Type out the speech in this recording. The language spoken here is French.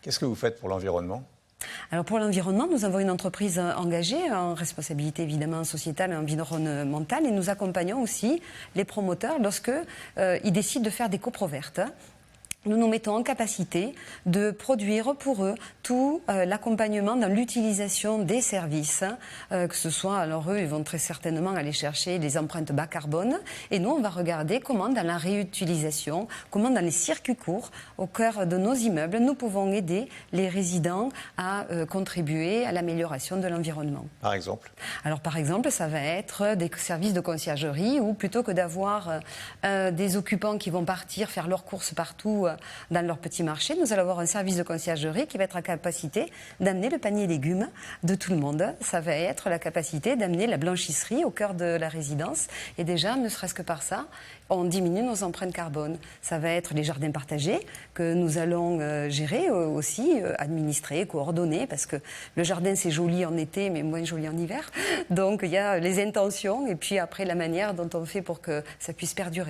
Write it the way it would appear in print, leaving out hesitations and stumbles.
Qu'est-ce que vous faites pour l'environnement ? Alors pour l'environnement, nous avons une entreprise engagée en responsabilité évidemment sociétale et environnementale et nous accompagnons aussi les promoteurs lorsque ils décident de faire des copros vertes. Nous nous mettons en capacité de produire pour eux tout l'accompagnement dans l'utilisation des services, que ce soit, alors eux, ils vont très certainement aller chercher des empreintes bas carbone, et nous, on va regarder comment dans la réutilisation, comment dans les circuits courts, au cœur de nos immeubles, nous pouvons aider les résidents à contribuer à l'amélioration de l'environnement. Par exemple ? Alors par exemple, ça va être des services de conciergerie où plutôt que d'avoir des occupants qui vont partir faire leurs courses partout dans leur petit marché, nous allons avoir un service de conciergerie qui va être en capacité d'amener le panier légumes de tout le monde. Ça va être la capacité d'amener la blanchisserie au cœur de la résidence. Et déjà, ne serait-ce que par ça, on diminue nos empreintes carbone. Ça va être les jardins partagés que nous allons gérer aussi, administrer, coordonner, parce que le jardin c'est joli en été, mais moins joli en hiver. Donc il y a les intentions et puis après la manière dont on fait pour que ça puisse perdurer.